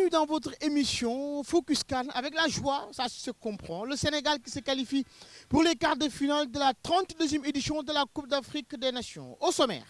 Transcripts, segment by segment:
bienvenue dans votre émission Focus CAN avec la joie, ça se comprend. Le Sénégal qui se qualifie pour les quarts de finale de la 32e édition de la Coupe d'Afrique des Nations. Au sommaire.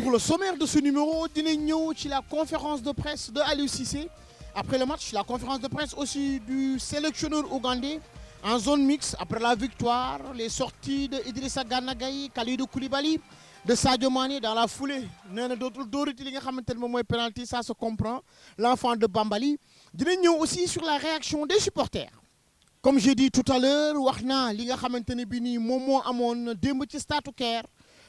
Pour le sommaire de ce numéro, dinañ ñëw ci la conférence de presse de Aliou Cissé. Après le match, la conférence de presse aussi du sélectionneur ougandais en zone mixte après la victoire, les sorties de Idrissa Gana Gueye, Kalidou Koulibaly, de Sadio Mané dans la foulée. Nee na dootul dóorati li nga xamante ne moom mooy penalty, ça se comprend. L'enfant de Bambali. Dinañ ñëw aussi sur la réaction des supporters. Comme j'ai dit tout à l'heure, wax naa li nga xamante ne bi nii moom moo amoon démb ci Stade Caire.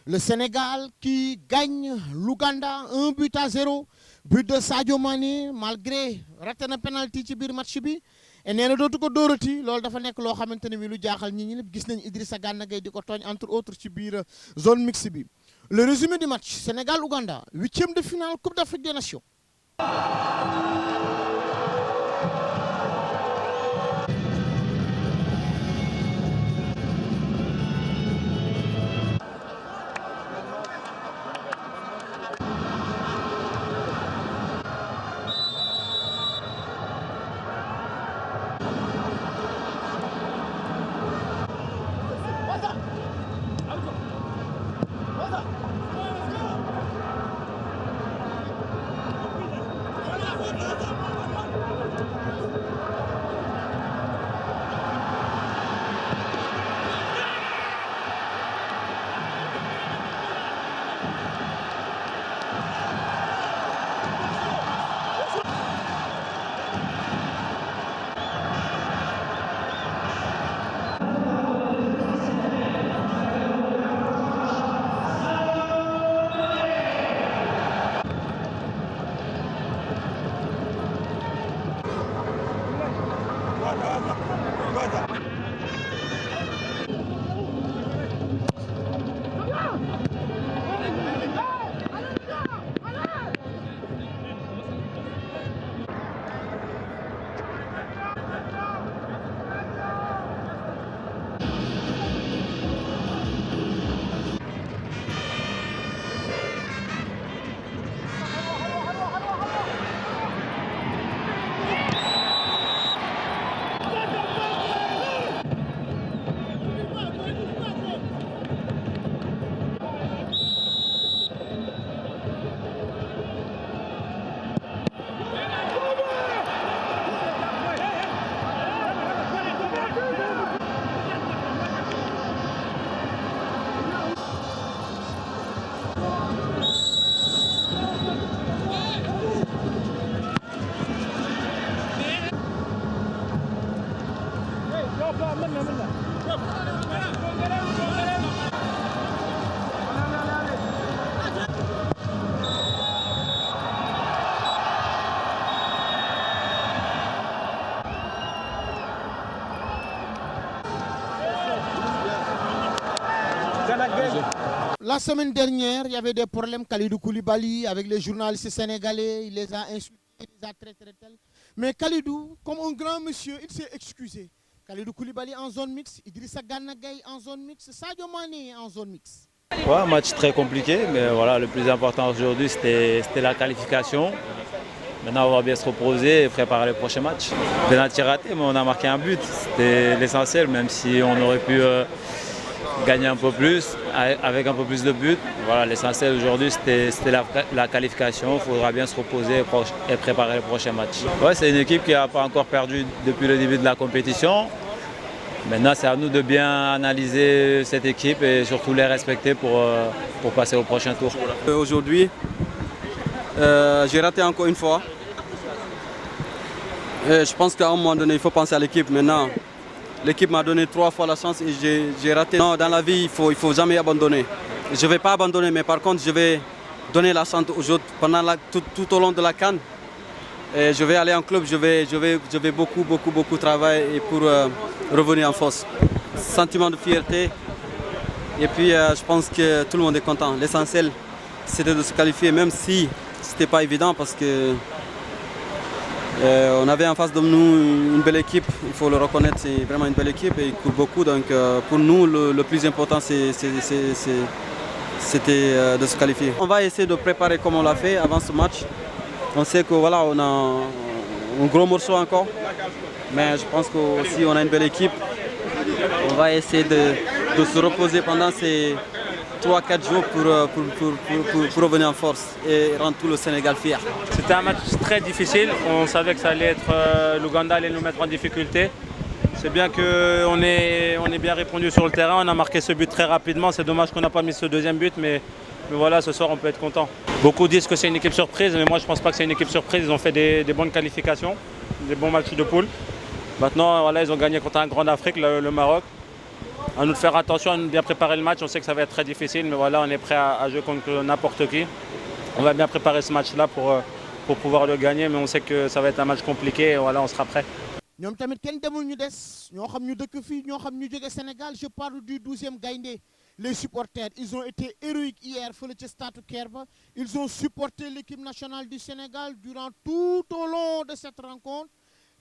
Le Sénégal qui gagne l'Ouganda 1-0, but de Sadio Mané malgré raté na penalty ci biir match bi. Et nee na dootu ko dóorati loolu dafa nekk loo xamante ne bi lu jaaxal ñi ñëpp gis nañ Idrissa Gana Gueye di ko tooñ entre autres ci biir zone mixte bi. Le résumé du match Sénégal-Ouganda, 8e de finale Coupe d'Afrique des Nations. La semaine dernière, il y avait des problèmes Kalidou Koulibaly avec les journalistes sénégalais, il les a insultés, il les a traités. Mais Kalidou, comme un grand monsieur, il s'est excusé. Kalidou Koulibaly en zone mixte, Idrissa Gana Gueye en zone mixte, Sadio Mané en zone mixte. Ouais, un match très compliqué, mais voilà, le plus important aujourd'hui, c'était la qualification. Maintenant, on va bien se reposer et préparer le prochain match. Penalty raté, mais on a marqué un but. C'était l'essentiel, même si on aurait pu gagner un peu plus, avec un peu plus de buts. Voilà, l'essentiel aujourd'hui, c'était la qualification. Il faudra bien se reposer et préparer le prochain match. Ouais, c'est une équipe qui n'a pas encore perdu depuis le début de la compétition. Maintenant, c'est à nous de bien analyser cette équipe et surtout les respecter pour passer au prochain tour. Aujourd'hui, j'ai raté encore une fois. Et je pense qu'à un moment donné, il faut penser à l'équipe. Maintenant, l'équipe m'a donné 3 fois la chance et j'ai raté. Non, dans la vie, il faut jamais abandonner. Je ne vais pas abandonner, mais par contre, je vais donner la chance aux autres pendant tout au long de la CAN. Et je vais aller en club, je vais beaucoup travailler pour revenir en force. Sentiment de fierté. Et puis, je pense que tout le monde est content. L'essentiel, c'était de se qualifier, même si ce n'était pas évident parce que on avait en face de nous une belle équipe, il faut le reconnaître, c'est vraiment une belle équipe et ils courent beaucoup. Donc pour nous, le plus important, c'est c'était de se qualifier. On va essayer de préparer comme on l'a fait avant ce match. On sait que voilà, on a un gros morceau encore, mais je pense qu'aussi on a une belle équipe. On va essayer de se reposer pendant ces 3-4 jours pour revenir en force et rendre tout le Sénégal fier. C'était un match très difficile, on savait que ça allait être l'Ouganda allait nous mettre en difficulté. C'est bien qu'on ait bien répondu sur le terrain, on a marqué ce but très rapidement, c'est dommage qu'on n'a pas mis ce deuxième but, mais voilà, ce soir on peut être content. Beaucoup disent que c'est une équipe surprise, mais moi je ne pense pas que c'est une équipe surprise, ils ont fait des bonnes qualifications, des bons matchs de poule. Maintenant voilà, ils ont gagné contre un grand d'Afrique, le Maroc. À nous de faire attention, à nous bien préparer le match, on sait que ça va être très difficile, mais voilà, on est prêt à jouer contre n'importe qui. On va bien préparer ce match-là pour pouvoir le gagner, mais on sait que ça va être un match compliqué, et voilà, on sera prêt. ñoom tamit kenn demul ñu des ñoo xam ñu dëkk fii ñoo xam ñu jóge Sénégal je parle du 12e Gaïndé les supporters ils ont été héroïques hier fële ca Stade Kerba ils ont supporté l'équipe nationale du Sénégal durant tout au long de cette rencontre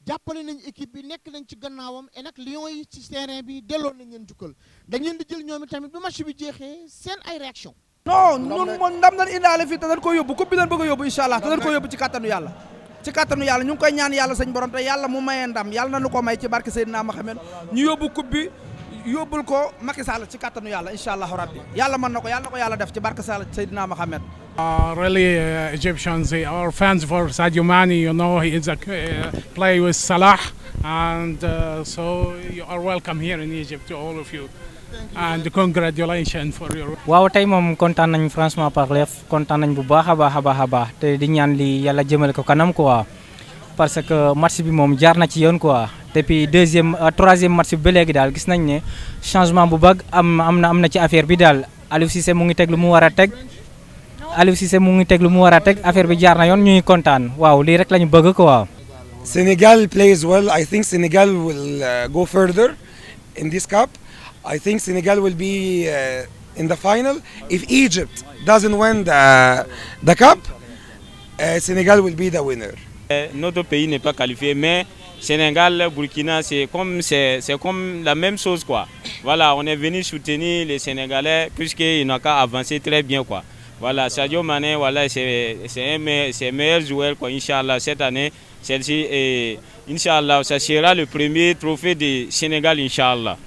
jàppale nañ équipe bi nekk nañ ci gannaawam et nag Lions yi ci terrain bi delloo nañ leen jukkal dañ leen di jël ñoom tamit bi match bi jeexee seen ay réaction non ñun moom ndam dañ indaale fii te dañ ko yóbbu coupe bi dañ bëgg a yóbbu incha allah te dañ ko yóbbu ci kattanu yàlla ñu ngi koy ñaan yàlla sëñ borom te yàlla mu mayee ndam yàlla na nu ko may ci barke Seydina Mohamed ñu yóbbu coupe bi yóbbul ko Macky Sall ci kattanu yàlla incha allahu rabbi yàlla mën na ko yàlla def ci barke Seydina Mohamed. Really, Egyptians, our fans for Sadio Mane, you know, he is a play with Salah, and so you are welcome here in Egypt to all of you. And congratulations for your. waaw tey moom kontaan nañ franchement parler kontaan nañ bu baax a baax te di ñaan li yàlla jëmale ko kanam quoi parce que match bi moom jaar na ci yoon quoi depuis troisième match bi ba léegi daal gis nañ ne changement bu bëgg am na ci affaire bi daal Aliou Cissé mu ngi teg lu mu war a teg affaire bi jaar na yoon ñuy kontaan waaw lii rek la ñu bëgg quoi. Senegal plays well. I think Senegal will go further in this cup. I think Senegal will be in the final. If Egypt doesn't win the cup, Senegal will be the winner. Notre pays n'est pas qualifié, mais Sénégal, Burkina, c'est comme la même chose quoi. Voilà, on est venu soutenir les Sénégalais puisqu'ils n'ont qu'à avancer très bien quoi. Voilà, Sadio Mané, voilà, c'est un meilleur joueur quoi. Inch'Allah cette année, celle-ci et Inch'Allah, ça sera le premier trophée du Sénégal Inch'Allah.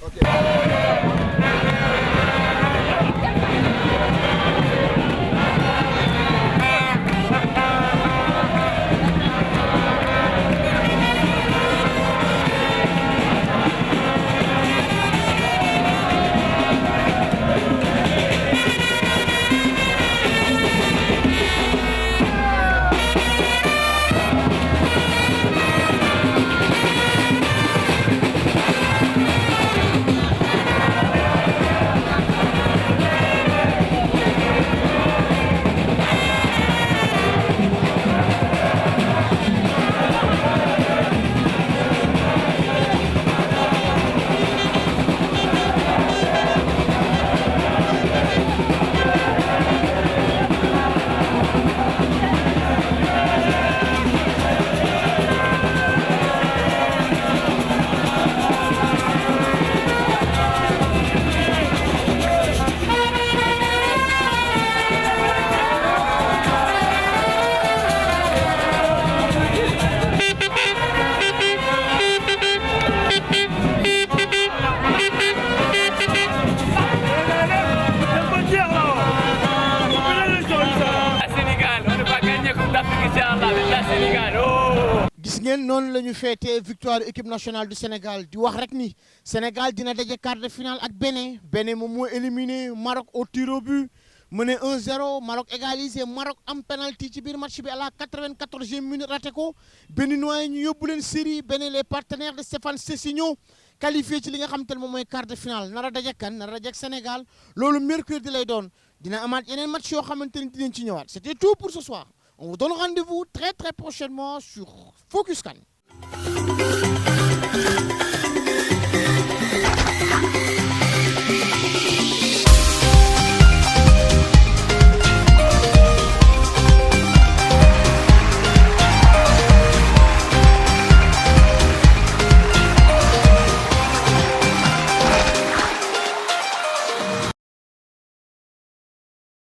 gis ngeen noonu la ñu féetee victoire équipe nationale du Sénégal di wax rek ni Sénégal dina daje quart de finale ak Bénin moom moo éliminé Maroc au tir au but mené 1-0 Maroc égalisé Maroc am penalty ci biir match bi à la 94e minute raté ko Béninois yi ñu yóbbu leen série Bénin les partenaires de Stéphane Sessignon qualifié ci li nga xam te ne moom mooy quart de finale nar a daje kan nar a daje Sénégal loolu mercredi lay doon dina amaat yeneen match yoo xamante ni dinañ ci ñëwaat c'était tout pour ce soir. On vous donne rendez-vous très prochainement sur Focus Can.